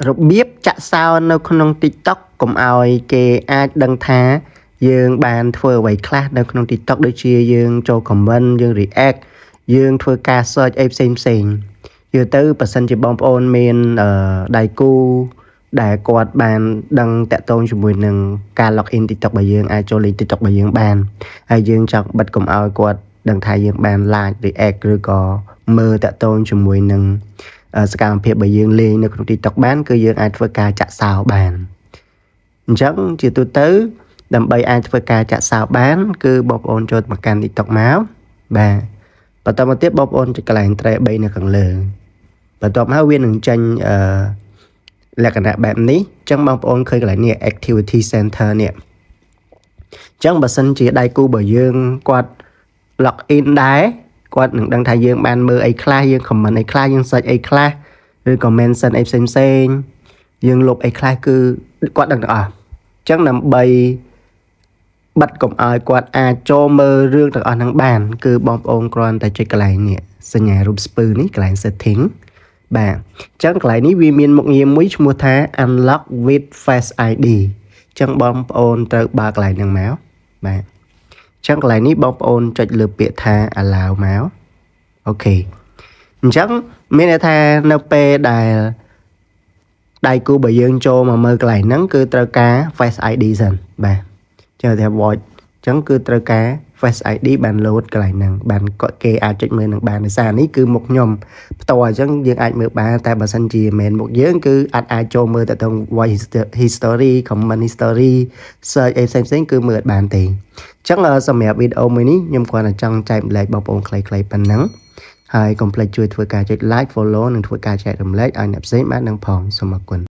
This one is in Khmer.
របៀបចាក់សោនៅក្នុង TikTok កុំឲ្យគេអាចដឹងថាយើងបានធ្វើអ្វីខ្លះនៅក្នុង TikTok ដូចជាយើងចូល comment យើង react យើងធ្វើការ search អីផ្សេងយល់ទៅបើសិនជាបងប្អូនមានដៃគូដែលគាត់បានដឹងតាក់ទងជាមួយនឹងការ login TikTok របស់យើងអាចចូលលេង TikTok របស់យើងបានហើយយើងចង់បិទកុំឲ្យគាត់ដឹងថាយើងបាន like react ឬក៏មើលតាក់ទងជាមួយនឹងសកម្មភាពរបស់យើងលេងនៅក្នុង TikTok បានគឺយើងអាចធ្វើការចាក់សោបានអញ្ចឹងជាទូទៅដើម្បីអាចធ្វើការចាក់សោបានគឺបងប្អូនចូលមកកាន់ TikTok មកបាទបន្តមកទៀតបងប្អូនចុចកន្លែង tre 3នៅខាងលើបន្ទាប់មកវានឹងចេញលក្ខណៈបែបនេះអញ្ចឹងបងប្អូនឃើញកន្លែងនេះ activity center នេះអញ្ចឹងបើសិនជាដៃគូរបស់យើងគាត់ log in ដែរគាត់នឹងដឹងថាយើងបានមើលអីខ្លះយើង comment អីខ្លះយើង search អីខ្លះឬក៏ mention អីផ្សេងយើងលុបអីខ្លះគឺគាត់ដឹងទាំងអស់អញ្ចឹងដើម្បីបិទកុំឲ្យគាត់អាចចូលមើលរឿងទាំងអស់ហ្នឹងបានគឺបងប្អូនគ្រាន់តែចុចកន្លែងនេះសញ្ញារូបស្ពឺនេះកន្លែង setting បាទអញ្ចឹងកន្លែងនេះវាមានមុខងារមួយឈ្មោះថា unlock with face ID អញ្ចឹងបងប្អូនត្រូវបើកកន្លែងហ្នឹងមកបាទអញ្ចឹងកន្លែងនេះបងប្អូនចុចលើពាក្យថា allow មកអូខេអញ្ចឹងមានន័យថានៅពេលដែលដៃគូរបស់យើងចូលមកមើលកន្លែងហ្នឹងគឺត្រូវការ face ID សិនបាទចឹងតែ watch អញ្ចឹងគឺត្រូវការ face ID បាន load កន្លែងហ្នឹងបានគេអាចចុចមើលនឹងបានដោយសារនេះគឺមុខខ្ញុំផ្ទាល់អញ្ចឹងយើងអាចមើលបានតែបើសិនជាមិនមុខយើងគឺអាចចូលមើលទៅក្នុង voice history comment history search អីផ្សេងគឺមើលអត់បានទេអញ្ចឹងសម្រាប់វីដេអូមួយនេះខ្ញុំគ្រាន់តែចង់ចែកម្លែកបងប្អូនខ្លីៗប៉ុណ្ណឹងហើយកុំភ្លេចជួយធ្វើការចុច like follow និងធ្វើការចែករំលែកឲ្យអ្នកផ្សេងបានដឹងផងសូមអរគុណ